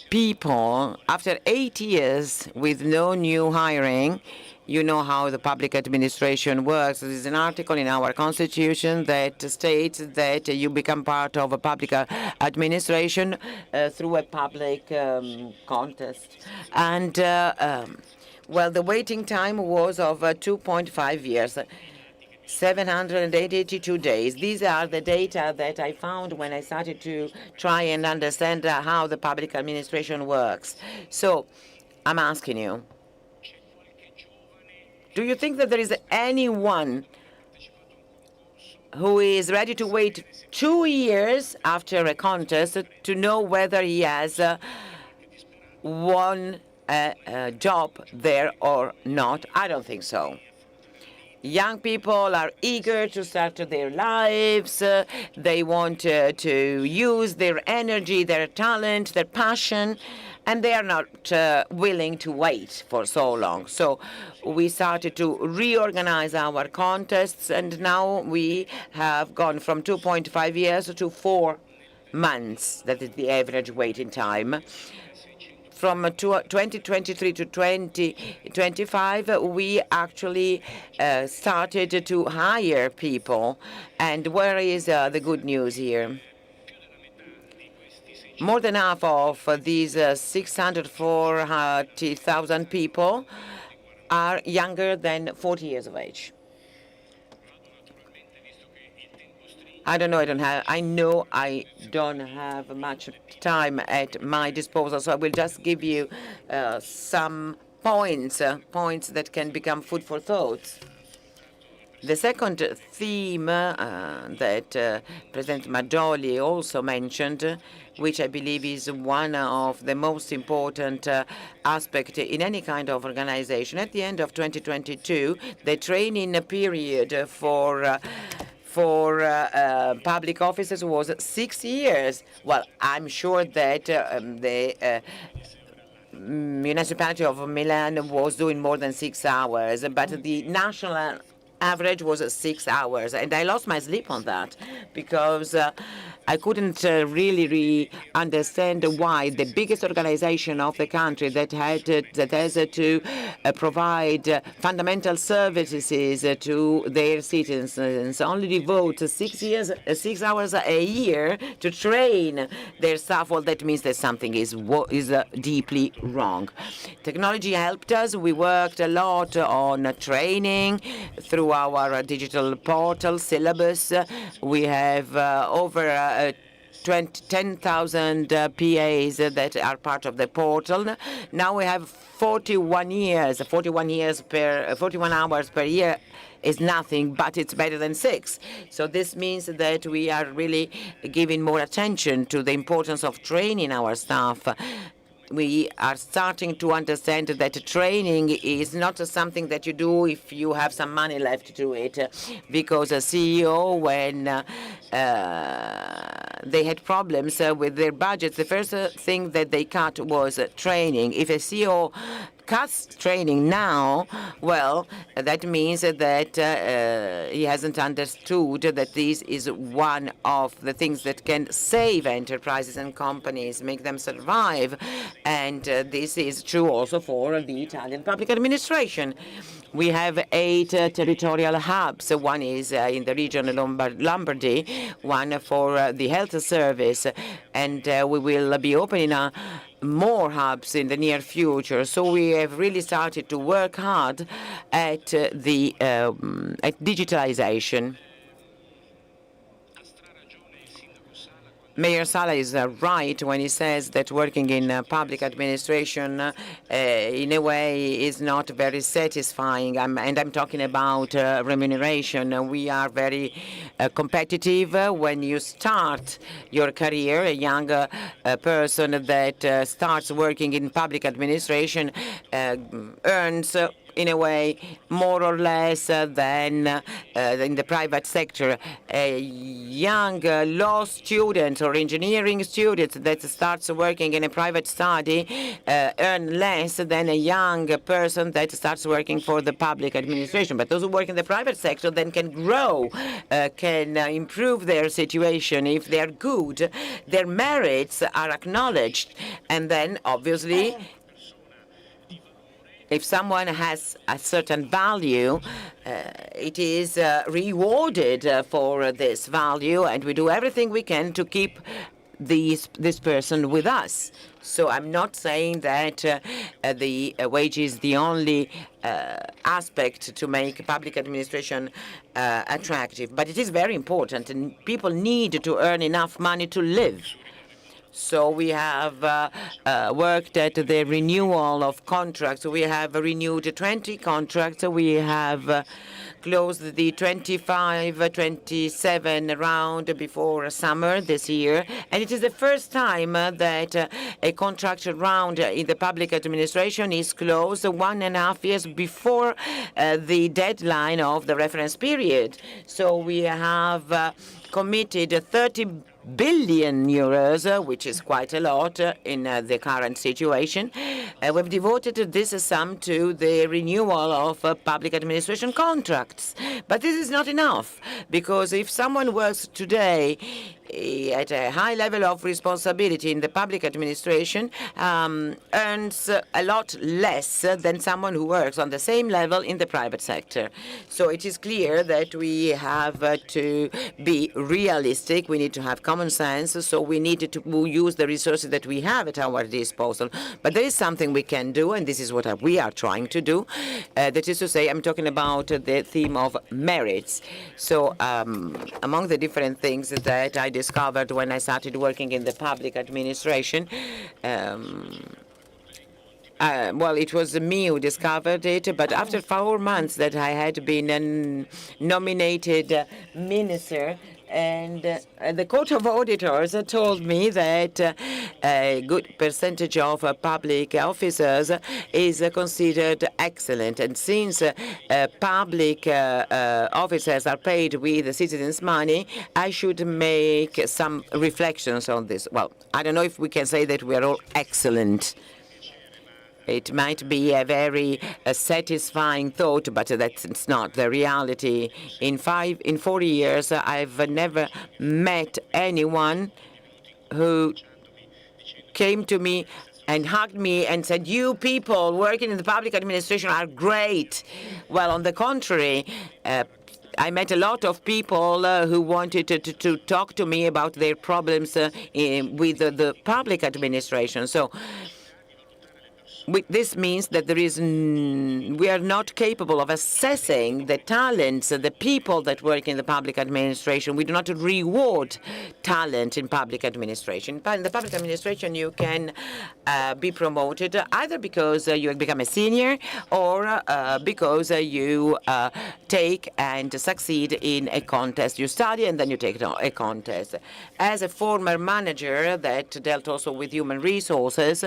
people, after 8 years with no new hiring, you know how the public administration works. There is an article in our constitution that states that you become part of a public administration through a public contest. And, well, the waiting time was of 2.5 years. 782 days. These are the data that I found when I started to try and understand how the public administration works. So I'm asking you, do you think that there is anyone who is ready to wait 2 years after a contest to know whether he has won a job there or not? I don't think so. Young people are eager to start their lives. They want to use their energy, their talent, their passion, and they are not willing to wait for so long. So we started to reorganize our contests, and now we have gone from 2.5 years to 4 months. That is the average waiting time. From 2023 to 2025, we actually started to hire people. And where is the good news here? More than half of these 640,000 people are younger than 40 years of age. I know I don't have much time at my disposal, so I will just give you some points that can become food for thought. The second theme that President Maggioli also mentioned, which I believe is one of the most important aspects in any kind of organization. At the end of 2022, the training period for public officers was 6 years. Well, I'm sure that the municipality of Milan was doing more than 6 hours, but the national average was 6 hours, and I lost my sleep on that because I couldn't really understand why the biggest organization of the country that has to provide fundamental services to their citizens only devote 6 hours a year to train their staff. Well, that means that something is deeply wrong. Technology helped us. We worked a lot on training through our digital portal syllabus. We have over 10,000 PAs that are part of the portal. Now we have 41 hours per year is nothing, but it's better than 6. So this means that we are really giving more attention to the importance of training our staff. We are starting to understand that training is not something that you do if you have some money left to do it. Because a CEO, when they had problems with their budgets, the first thing that they cut was training. If a CEO cuts training now, well, that means that he hasn't understood that this is one of the things that can save enterprises and companies, make them survive. And this is true also for the Italian public administration. We have 8 territorial hubs. One is in the region of Lombardy, one for the health service, and we will be opening more hubs in the near future. So we have really started to work hard at the at digitalization. Mayor Sala is right when he says that working in public administration in a way is not very satisfying. I'm talking about remuneration. We are very competitive. When you start your career, a young person that starts working in public administration earns in a way more or less than in the private sector. A young law student or engineering student that starts working in a private study earn less than a young person that starts working for the public administration. But those who work in the private sector then can grow, can improve their situation. If they're good, their merits are acknowledged. And then, obviously, if someone has a certain value, it is rewarded for this value, and we do everything we can to keep this person with us. So I'm not saying that the wage is the only aspect to make public administration attractive, but it is very important, and people need to earn enough money to live. So we have worked at the renewal of contracts. We have renewed 20 contracts. We have closed the 25-27 round before summer this year. And it is the first time that a contract round in the public administration is closed 1.5 years before the deadline of the reference period. So we have committed 30 billion euros, which is quite a lot in the current situation. We've devoted this sum to the renewal of public administration contracts. But this is not enough, because if someone works today at a high level of responsibility in the public administration, earns a lot less than someone who works on the same level in the private sector. So it is clear that we have to be realistic. We need to have common sense. So we need to use the resources that we have at our disposal. But there is something we can do, and this is what we are trying to do. That is to say, I'm talking about the theme of merits. So among the different things that I discovered when I started working in the public administration, well, it was me who discovered it, but after 4 months that I had been nominated minister, and the Court of Auditors told me that a good percentage of public officers is considered excellent. And since public officers are paid with the citizens' money, I should make some reflections on this. Well, I don't know if we can say that we are all excellent. It might be a very satisfying thought, but that's not the reality. In 40 years, I've never met anyone who came to me and hugged me and said, "You people working in the public administration are great." Well, on the contrary, I met a lot of people who wanted to talk to me about their problems with the public administration. So this means that we are not capable of assessing the talents, the people that work in the public administration. We do not reward talent in public administration. But in the public administration, you can be promoted either because you become a senior or because you take and succeed in a contest. You study and then you take a contest. As a former manager that dealt also with human resources,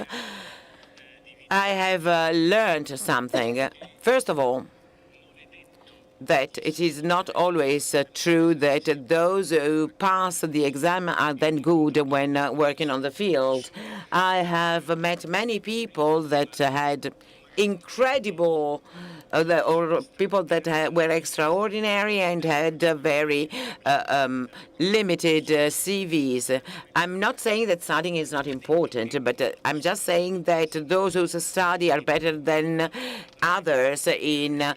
I have learned something. First of all, that it is not always true that those who pass the exam are then good when working on the field. I have met many people that had incredible or people that were extraordinary and had very limited CVs. I'm not saying that studying is not important, but I'm just saying that those who study are better than others in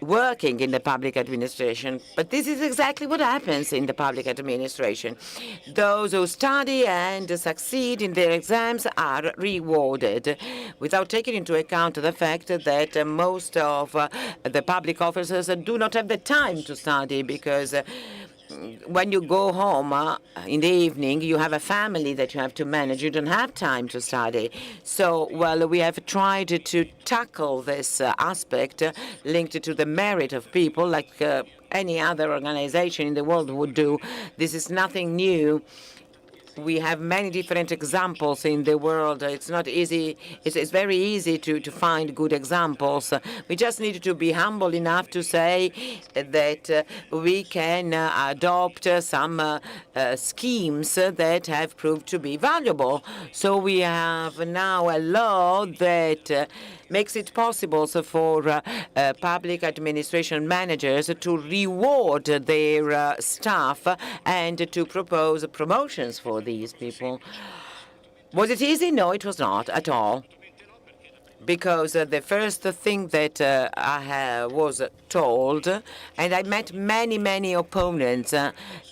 working in the public administration. But this is exactly what happens in the public administration. Those who study and succeed in their exams are rewarded, without taking into account the fact that most of the public officers do not have the time to study, because when you go home in the evening, you have a family that you have to manage. You don't have time to study. So, well, we have tried to tackle this aspect linked to the merit of people, like any other organization in the world would do. This is nothing new. We have many different examples in the world. It's not easy. It's very easy to find good examples. We just need to be humble enough to say that we can adopt some schemes that have proved to be valuable. So we have now a law that makes it possible for public administration managers to reward their staff and to propose promotions for these people. Was it easy? No, it was not at all. Because the first thing that I was told, and I met many, many opponents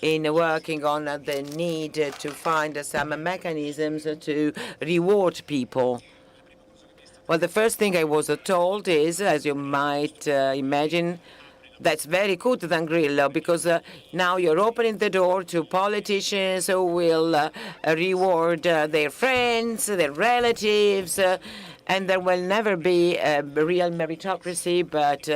in working on the need to find some mechanisms to reward people. Well, the first thing I was told is, as you might imagine, that's very good, Zangrillo, because now you're opening the door to politicians who will reward their friends, their relatives, and there will never be a real meritocracy, but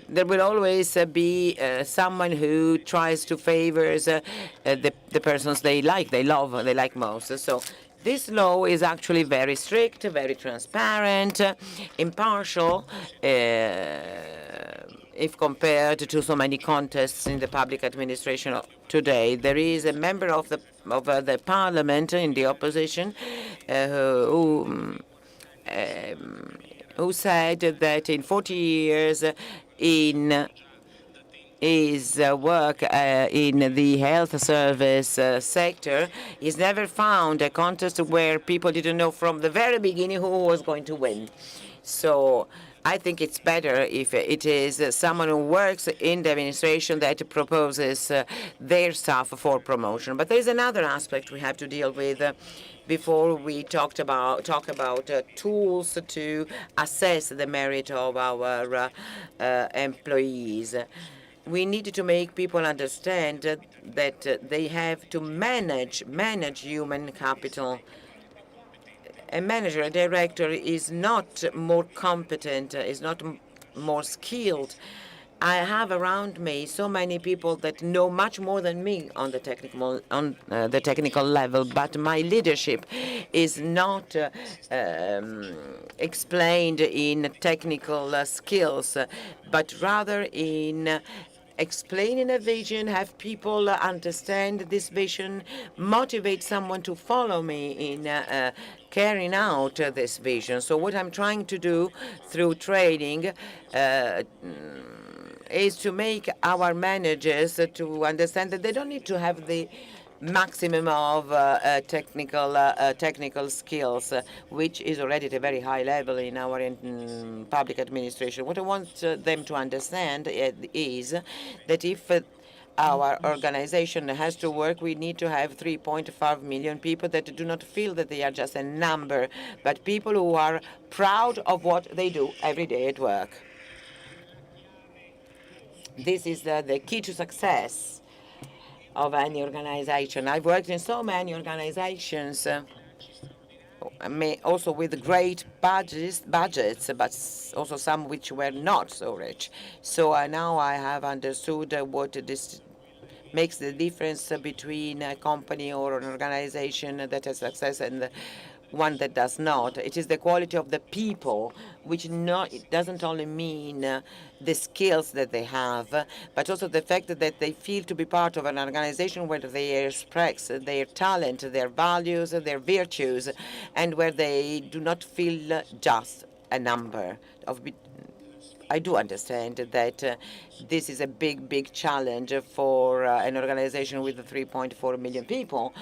there will always be someone who tries to favor the persons they like, they love, they like most. So this law is actually very strict, very transparent, impartial, if compared to so many contests in the public administration today. There is a member of the parliament in the opposition who said that in 40 years in his work in the health service sector, he's never found a contest where people didn't know from the very beginning who was going to win. So I think it's better if it is someone who works in the administration that proposes their staff for promotion. But there is another aspect we have to deal with before we talk about tools to assess the merit of our employees. We need to make people understand that they have to manage human capital. A manager, a director is not more competent, is not more skilled. I have around me so many people that know much more than me on the technical level, but my leadership is not explained in technical skills, but rather in explaining a vision, have people understand this vision, motivate someone to follow me in carrying out this vision. So what I'm trying to do through training is to make our managers to understand that they don't need to have the maximum of technical skills, which is already at a very high level in our public administration. What I want them to understand is that if our organization has to work, we need to have 3.5 million people that do not feel that they are just a number, but people who are proud of what they do every day at work. This is the key to success of any organization. I've worked in so many organizations, also with great budgets, but also some which were not so rich. So now I have understood what this makes the difference between a company or an organization that has success and one that does not. It is the quality of the people, which it doesn't only mean the skills that they have, but also the fact that they feel to be part of an organization where they express their talent, their values, their virtues, and where they do not feel just a number. I do understand that this is a big challenge for an organization with 3.4 million people.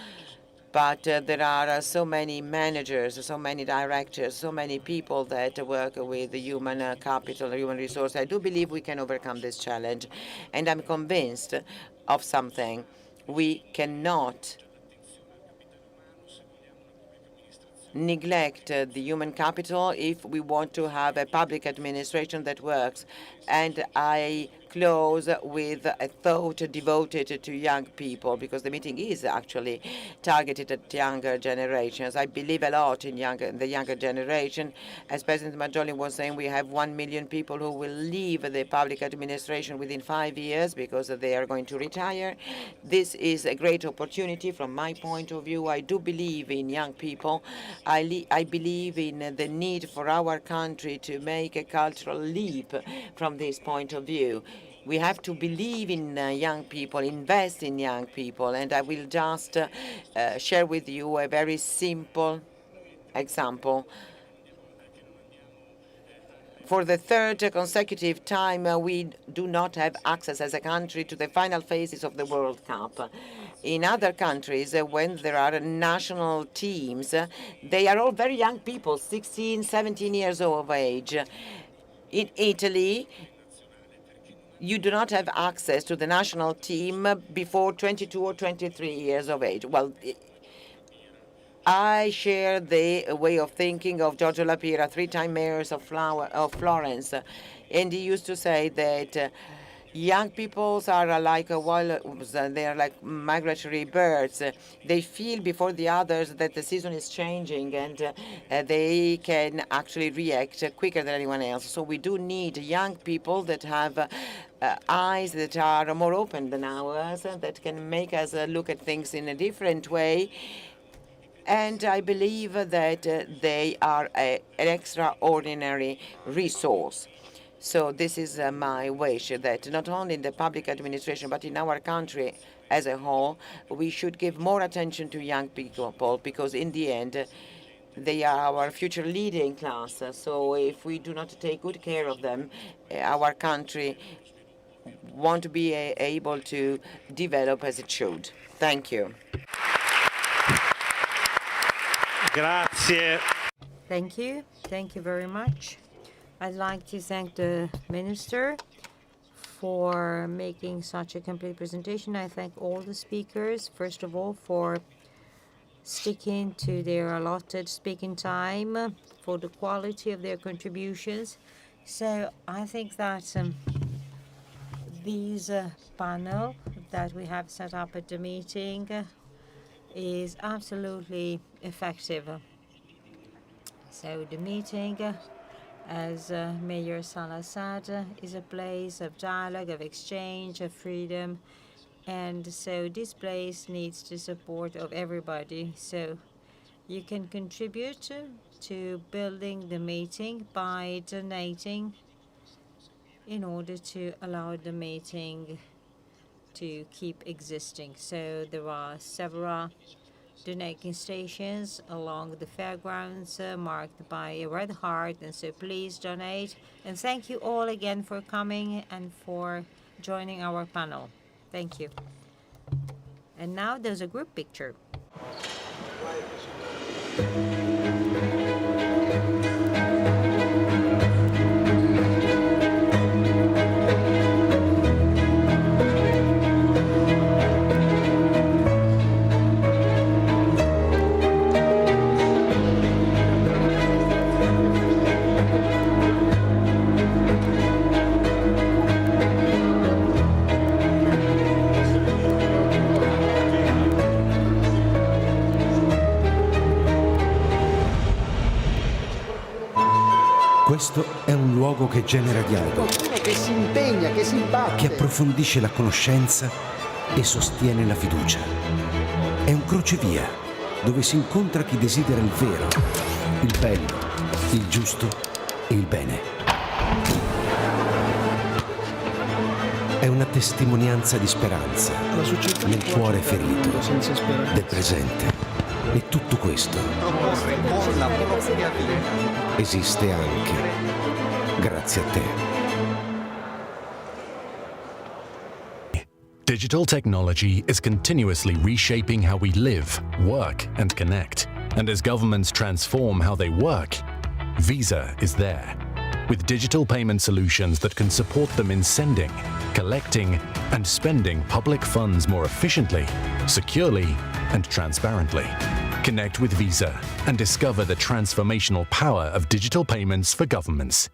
But there are so many managers, so many directors, so many people that work with human capital, human resource. I do believe we can overcome this challenge. And I'm convinced of something. We cannot neglect the human capital if we want to have a public administration that works. And I close with a thought devoted to young people, because the meeting is actually targeted at younger generations. I believe a lot in the younger generation. As President Maggioli was saying, we have 1 million people who will leave the public administration within 5 years because they are going to retire. This is a great opportunity from my point of view. I do believe in young people. I believe in the need for our country to make a cultural leap from this point of view. We have to believe in young people, invest in young people, and I will just share with you a very simple example. For the third consecutive time, we do not have access as a country to the final phases of the World Cup. In other countries, when there are national teams, they are all very young people, 16, 17 years of age. In Italy, you do not have access to the national team before 22 or 23 years of age. Well, I share the way of thinking of Giorgio La Pira, 3-time mayor of Florence, and he used to say that young people are like they are like migratory birds. They feel before the others that the season is changing, and they can actually react quicker than anyone else. So we do need young people that have eyes that are more open than ours, that can make us look at things in a different way. And I believe that they are an extraordinary resource. So this is my wish, that not only in the public administration, but in our country as a whole, we should give more attention to young people, because in the end, they are our future leading class. So if we do not take good care of them, our country won't be able to develop as it should. Thank you. Grazie. Thank you. Thank you very much. I'd like to thank the Minister for making such a complete presentation. I thank all the speakers, first of all, for sticking to their allotted speaking time, for the quality of their contributions. So I think that these panel that we have set up at the meeting is absolutely effective. So the meeting, as Mayor Sala said, is a place of dialogue, of exchange, of freedom. And so this place needs the support of everybody. So you can contribute to building the meeting by donating in order to allow the meeting to keep existing. So there are several donating stations along the fairgrounds marked by a red heart, and so please donate. And thank you all again for coming and for joining our panel. Thank you. And now there's a group picture. Questo è un luogo che genera dialogo, Qualcuno che si impegna, che si batte. che approfondisce la conoscenza e sostiene la fiducia. È un crocevia dove si incontra chi desidera il vero, il bello, il giusto e il bene. È una testimonianza di speranza nel cuore ferito del presente. E tutto questo Proporre con la propria vita. esiste anche grazie a te. Digital technology is continuously reshaping how we live, work, and connect. And as governments transform how they work, Visa is there. With digital payment solutions that can support them in sending, collecting, and spending public funds more efficiently, securely, and transparently. Connect with Visa and discover the transformational power of digital payments for governments.